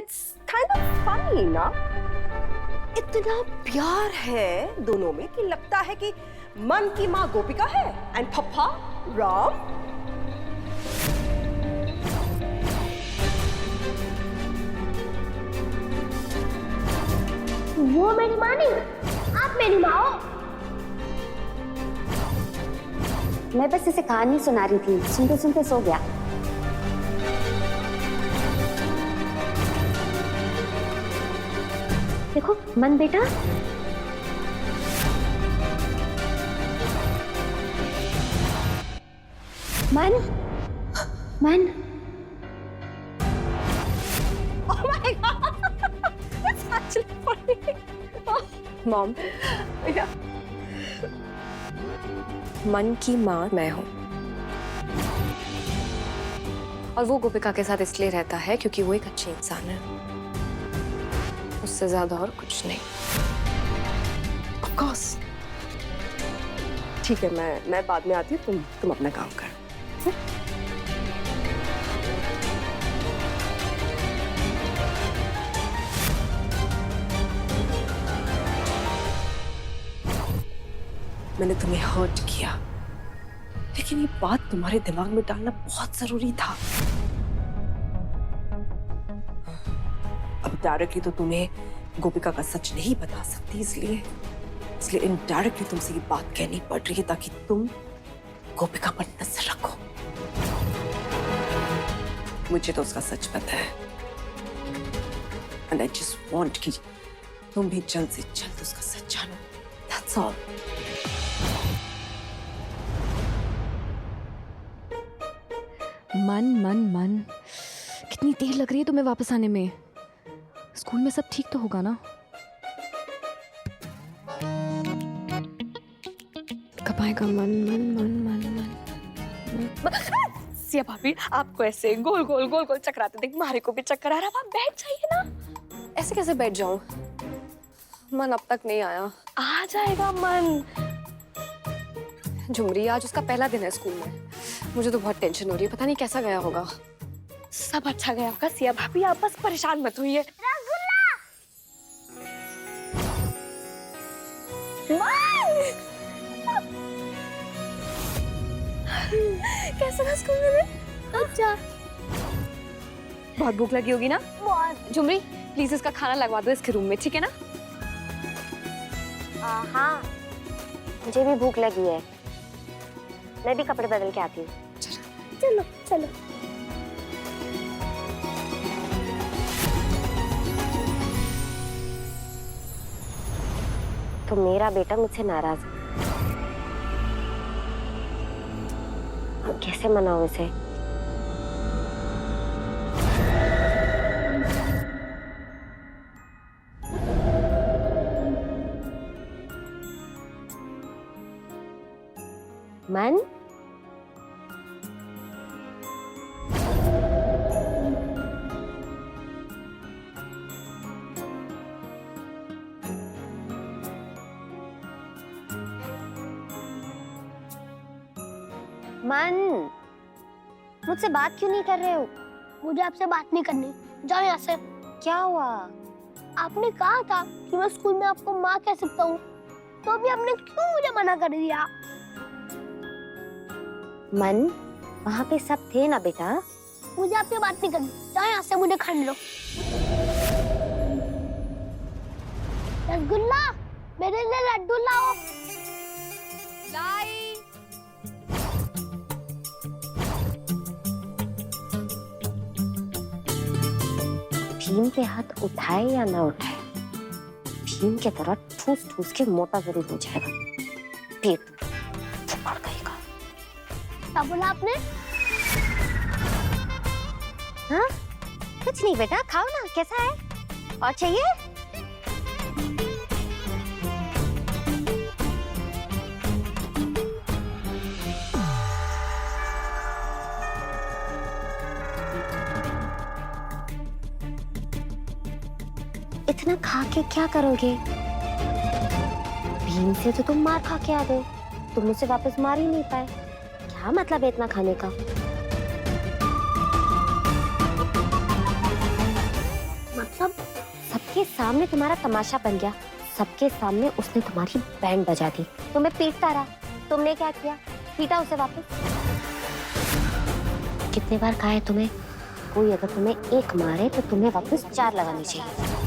It's kind of funny ना? इतना प्यार है दोनों में कि लगता है कि मन की माँ गोपिका है एंड पप्पा राम। वो मेरी माँ नहीं, आप मेरी माँ हो। मैं बस इसे कहानी सुना रही थी, सुनते सुनते सो गया। देखो मन बेटा, मन मन। Oh my God! It's actually funny. Mom, मन की माँ मैं हूँ और वो गोपिका के साथ इसलिए रहता है क्योंकि वो एक अच्छी इंसान है, उससे ज्यादा और कुछ नहीं। Of course. ठीक है, मैं बाद में आती हूँ, तुम अपना काम कर। मैंने तुम्हें हर्ट किया, लेकिन ये बात तुम्हारे दिमाग में डालना बहुत जरूरी था। अब डायरेक्टली तो तुम्हें गोपिका का सच नहीं बता सकती, इसलिए इनडायरेक्टली तुमसे ये बात कहनी पड़ रही है ताकि तुम गोपिका पर नजर रखो। मुझे तो उसका सच पता है, एंड आई जस्ट वांट कि तुम भी जल्द से जल्द उसका सच जानो। That's all. मन मन मन, कितनी देर लग रही है तुम्हें वापस आने में? स्कूल में सब ठीक तो होगा ना? कब आएगा मन मन मन मन मन? सिया भाभी, आपको ऐसे गोल गोल गोल गोल चकराते देख मारे को भी चक्कर आ रहा। आप बैठ जाइए ना। ऐसे कैसे बैठ जाऊं? मन अब तक नहीं आया। आ जाएगा मन। झुमरी, आज उसका पहला दिन है स्कूल में, मुझे तो बहुत टेंशन हो रही है, पता नहीं कैसा गया होगा। सब अच्छा गया होगा सिया भाभी, आप बस परेशान मत होइए। कैसा था स्कूल में? अच्छा, बहुत भूख लगी होगी ना? बहुत। झुमरी, प्लीज इसका खाना लगवा दो इसके रूम में, ठीक है ना? हाँ, मुझे भी भूख लगी है, मैं भी कपड़े बदल के आती हूँ। चलो चलो। तो मेरा बेटा मुझसे नाराज है, अब कैसे मनाऊं इसे? मन, मन, मुझसे बात क्यों नहीं कर रहे हो? मुझे आपसे बात नहीं करनी, जाओ यहाँ से। क्या हुआ? आपने कहा था कि मैं स्कूल में आपको माँ कह सकता हूँ, तो अभी आपने क्यों मुझे मना कर दिया? मन, वहाँ पे सब थे ना बेटा। मुझे आपसे बात नहीं करनी, जाओ यहाँ से, मुझे खाने लो। रसगुल्ला, मेरे लिए लड्डू लाओ। लाई। भीम पे हाथ उठाए या ना उठाए, भीम की तरह ठूस ठूस के मोटा जरूर हो जाएगा, पेट फुकड़ गएगा। क्या बोला आपने? हाँ, कुछ नहीं बेटा, खाओ ना, कैसा है? और चाहिए? इतना खा के क्या करोगे? भीम से तो तुम मार खा के आ गए, तुम मुझसे वापस मार ही नहीं पाए, क्या मतलब है इतना खाने का? सबके सामने तुम्हारा तमाशा बन गया, सबके सामने उसने तुम्हारी बैंड बजा दी, तुम्हें पीटता रहा, तुमने क्या किया? पीटा उसे वापस। कितने बार कहा है तुम्हें, कोई अगर तुम्हें एक मारे तो तुम्हें वापस 4 लगानी चाहिए।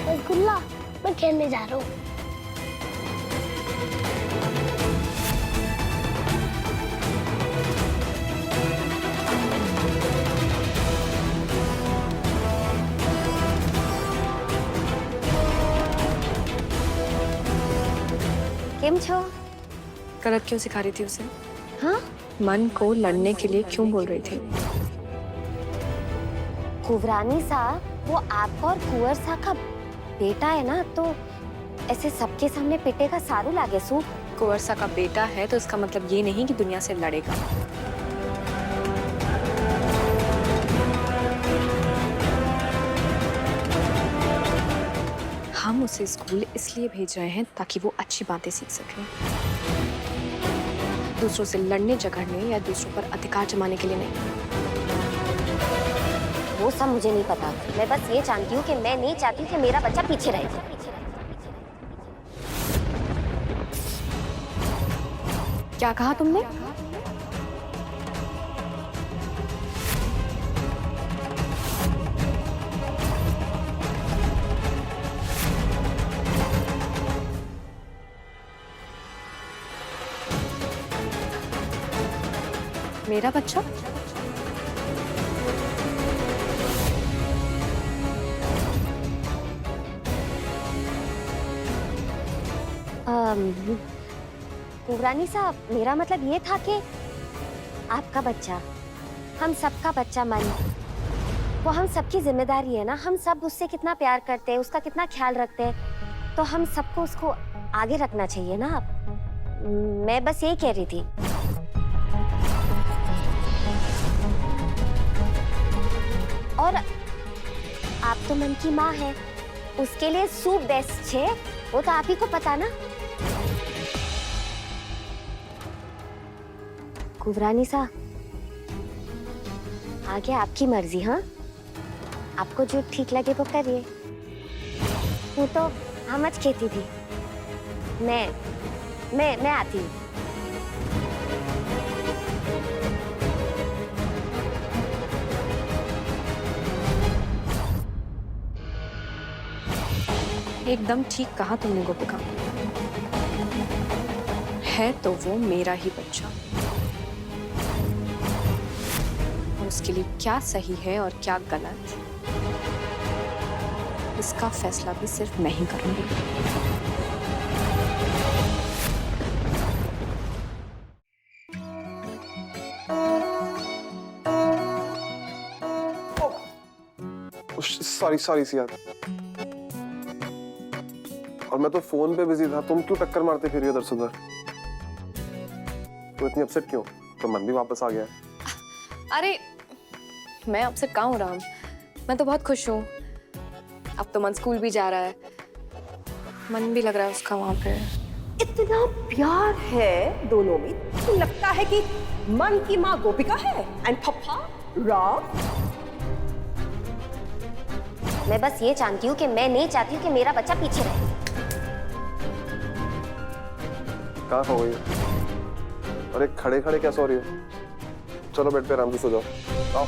रसगुल्ला, मैं खेलने जा रहा हूँ। केम छो? गलत क्यों सिखा रही थी उसे? हाँ? मन को लड़ने के लिए क्यों बोल रही थी? कुंवरानी सा, वो आपका और कुंवर सा का बेटा है ना, तो ऐसे सबके सामने पिटेगा सारू लागे सू। कुंवरसा का बेटा है तो इसका मतलब ये नहीं कि दुनिया से लड़ेगा। हम उसे स्कूल इसलिए भेज रहे हैं ताकि वो अच्छी बातें सीख सके, दूसरों से लड़ने झगड़ने या दूसरों पर अधिकार जमाने के लिए नहीं। वो सब मुझे नहीं पता, मैं बस ये जानती हूँ कि मैं नहीं चाहती कि मेरा बच्चा पीछे रहे। क्या कहा तुमने? मेरा बच्चा? कुंवरानी साहब, मेरा मतलब ये था कि आपका बच्चा हम सबका बच्चा मानी, वो हम सबकी जिम्मेदारी है ना, हम सब उससे कितना प्यार करते हैं, उसका कितना ख्याल रखते हैं, तो हम सबको उसको आगे रखना चाहिए ना। मैं बस यही कह रही थी। और आप तो मन की माँ है, उसके लिए सूप बेस्ट है, वो तो आप ही को पता ना। कुंवरानी सा, आगे आपकी मर्जी। हाँ, आपको जो ठीक लगे वो करिए। वो तो हमच कहती थी, मैं आती हूँ। एकदम ठीक कहा तुमने गोपिका, है तो वो मेरा ही बच्चा, और उसके लिए क्या सही है और क्या गलत, इसका फैसला भी सिर्फ मैं ही करूंगी। सॉरी सियाद, और मैं तो फोन पे बिजी था, तुम क्यों टक्कर मारते फिर इधर से उधर? तो इतनी अपसेट क्यों? तो मन भी वापस आ गया। अरे मैं अपसेट कहाँ हूँ राम, मैं तो बहुत खुश हूँ। अब तो मन स्कूल भी जा रहा है, मन भी लग रहा है उसका वहां पे। इतना प्यार है दोनों में तो लगता है कि मन की माँ गोपिका है एंड पप्पा राम। मैं बस ये जानती हूँ कि मैं नहीं चाहती हूँ कि मेरा बच्चा पीछे रहे। कहाँ हो गई? अरे खड़े खड़े क्या सो रही हो? चलो बेड पे आराम से सो जाओ। आओ।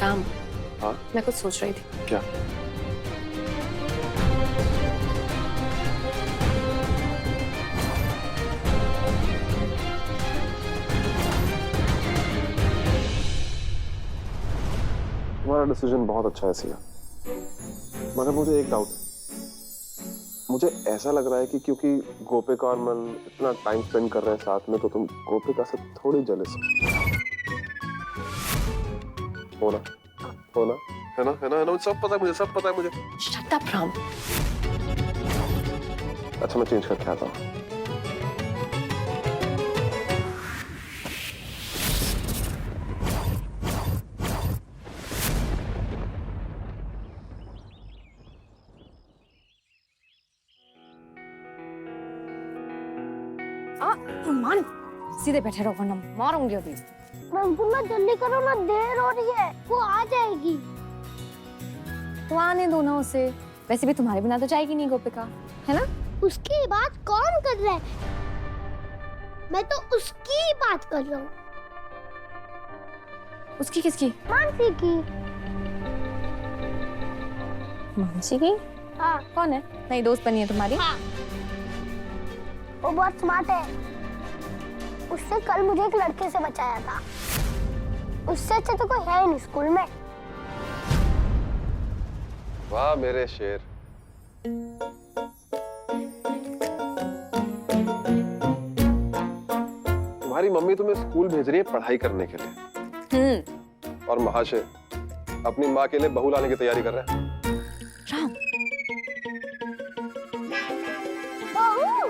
राम, हाँ? मैं कुछ सोच रही थी। क्या? तुम्हारा डिसीजन बहुत अच्छा है सिया, मगर मुझे एक डाउट है। मुझे ऐसा लग रहा है कि क्योंकि गोपिका और मन इतना टाइम स्पेंड कर रहे हैं साथ में, तो तुम गोपिका से थोड़ी जेलस हो ना? है ना? सब पता है मुझे, सब पता है मुझे। Shut up Ram. अच्छा मैं चेंज करके आता हूँ। मान सीधे बैठे रहो वरना मारूंगी अभी। रसगुल्ला जल्दी करो ना, देर हो रही है, वो आ जाएगी। तो आने दो ना उसे, वैसे भी तुम्हारे बिना तो जाएगी नहीं गोपिका, है ना? उसकी बात कौन कर रहा है? मैं तो उसकी बात कर रहा हूँ। उसकी किसकी? मानसी की। मानसी की? हाँ कौन है? नई दोस्त बनी है तुम्हारी? हाँ, वो बहुत स्मार्ट है। उसने कल मुझे एक लड़के से बचाया था। उससे अच्छा तो कोई है ही नहीं स्कूल में। वाह मेरे शेर। तुम्हारी मम्मी तुम्हें स्कूल भेज रही है पढ़ाई करने के लिए, और महाशय अपनी माँ के लिए बहू लाने की तैयारी कर रहे हैं। राम, बहू,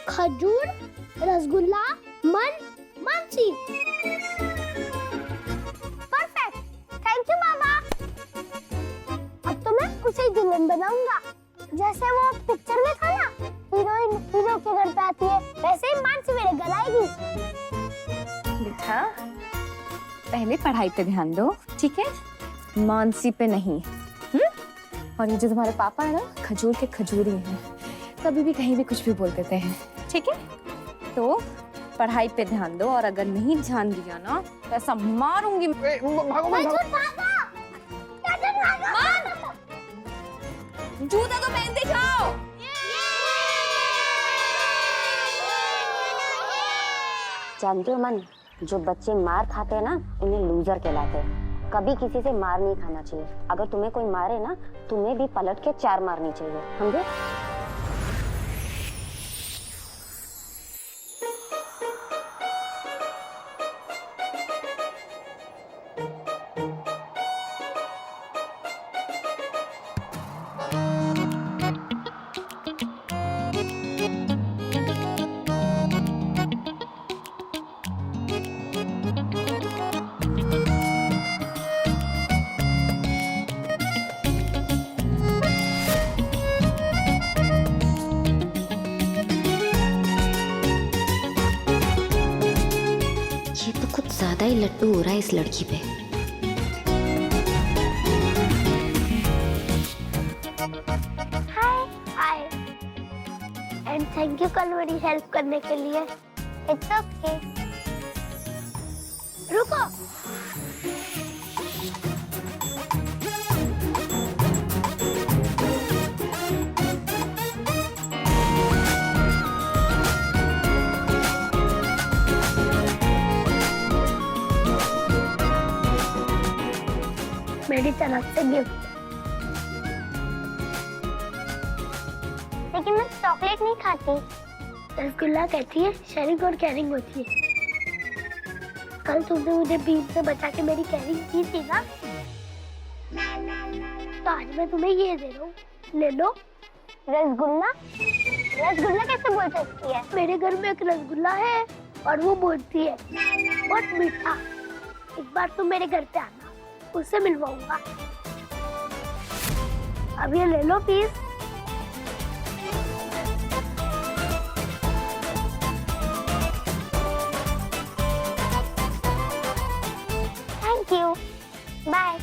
खजूर, rasgulla, Mansi. Perfect, thank you मामा। अब तो मैं उसे ही दुल्हन बनाऊंगा, जैसे वो पिक्चर में था ना, हीरोइन हीरो के घर पे आती है, वैसे ही मानसी मेरे घर आएगी। बेटा पहले पढ़ाई पे ध्यान दो, ठीक है? मानसी पे नहीं। और ये जो तुम्हारे पापा है ना, खजूर के खजूरी हैं, कभी भी कहीं भी कुछ भी बोल देते हैं, ठीक है? तो पढ़ाई पे ध्यान दो, और अगर नहीं ध्यान दिया ना तो ऐसा मारूंगी। जूता तो पहन दिखाओ। जानते हो मन, जो बच्चे मार खाते हैं ना, उन्हें लूजर कहलाते हैं। कभी किसी से मार नहीं खाना चाहिए। अगर तुम्हें कोई मारे ना, तुम्हें भी पलट के 4 मारनी चाहिए, समझे? ज्यादा ही लट्टू हो रहा है इस लड़की पे। हाय एंड थैंक यू कल मेरी हेल्प करने के लिए। It's okay. रुको, मेरी तरफ से गिफ्ट। लेकिन मैं चॉकलेट नहीं खाती। रसगुल्ला कहती है शेयरिंग और केयरिंग होती है। कल तुमने मुझे बीम से बचा के मेरी केयरिंग की थी ना, तो आज मैं तुम्हें ये दे रहा हूँ, ले लो। रसगुल्ला? रसगुल्ला कैसे बोल सकती है? मेरे घर में एक रसगुल्ला है और वो बोलती है बहुत मीठा। एक बार तुम मेरे घर पे आना, उससे मिलवाऊंगा। अब ये ले लो please. Thank you, bye.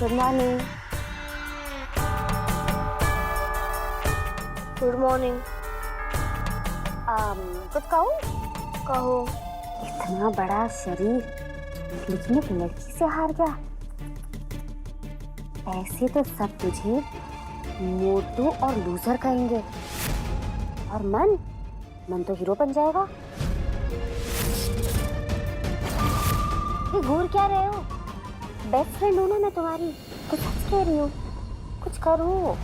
Good morning. Good morning. कुछ कहूँ? कहो। इतना बड़ा शरीर लेकिन एक लड़की से हार गया। ऐसे तो सब तुझे मोटू और लूजर कहेंगे, और मन तो हीरो बन जाएगा। ये घूर क्या रहे हो? बेस्ट फ्रेंड हूँ ना मैं तुम्हारी, तो सच कह रही हूँ, कुछ करो।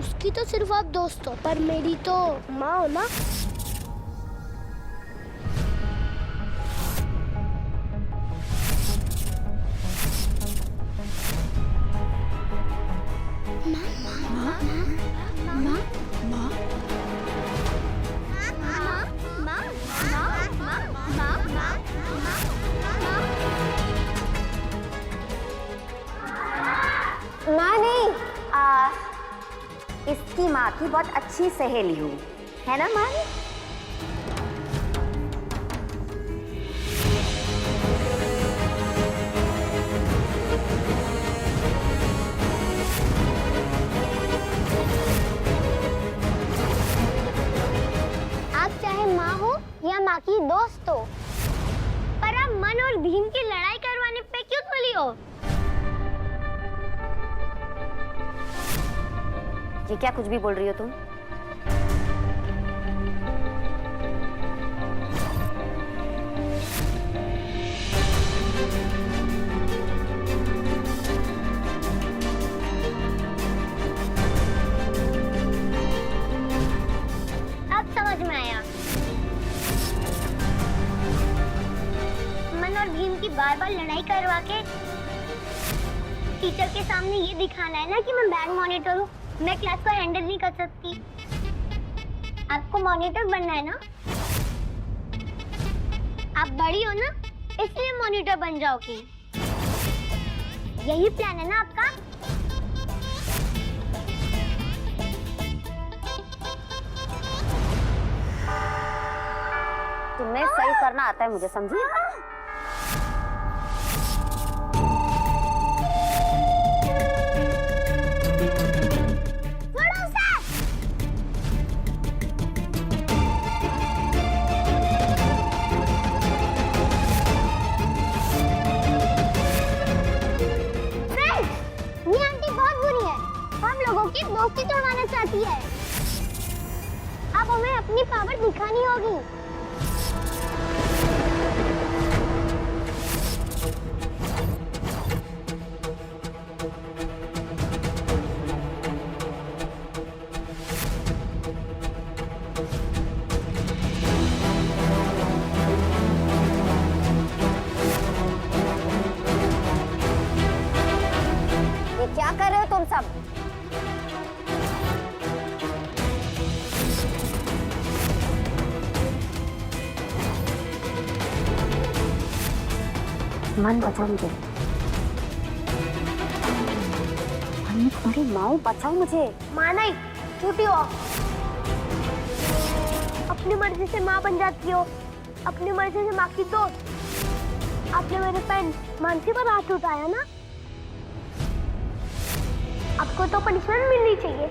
उसकी तो सिर्फ आप दोस्त हो, पर मेरी तो माँ हो ना। माँ नहीं, इसकी माँ की बहुत अच्छी सहेली हूँ, है ना माँ? आप चाहे माँ हो या माँ की दोस्त हो, पर आप मन और भीम की लड़ाई करवाने पे क्यों तुली हो? ये क्या कुछ भी बोल रही हो तुम? अब समझ में आया। मन और भीम की बार बार लड़ाई करवा के टीचर के सामने ये दिखाना है ना कि मैं बैड मॉनिटर हूँ, मैं क्लास को हैंडल नहीं कर सकती। आपको मॉनिटर बनना है ना? आप बड़ी हो ना, इसलिए मॉनिटर बन जाओगी। यही प्लान है ना आपका? तुम्हें सही करना आता है मुझे, समझी? ये आंटी बहुत बुरी है, हम लोगों की दोस्ती तोड़वाना चाहती है। अब हमें अपनी पावर दिखानी होगी। ये क्या कर रहे हो तुम सब? मन बचाओ मुझे, मैं तुम्हारी माँ हूँ, बचाओ मुझे। माँ नहीं, झूठी हो। अपनी मर्जी से माँ बन जाती हो, अपनी मर्जी से माँ की दोस्त। आपने मेरे फ्रेंड मानसी पर हाथ उठाया ना, आपको तो पनिशमेंट मिलनी चाहिए।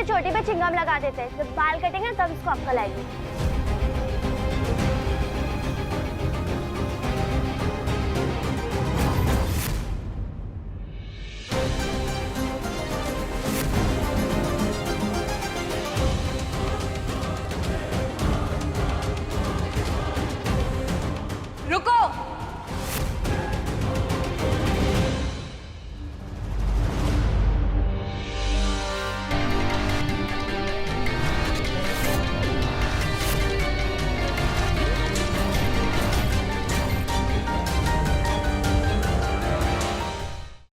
चोटी पे चिंगम लगा देते हैं, जब बाल कटेंगे तब इसको अक्ल आएगी।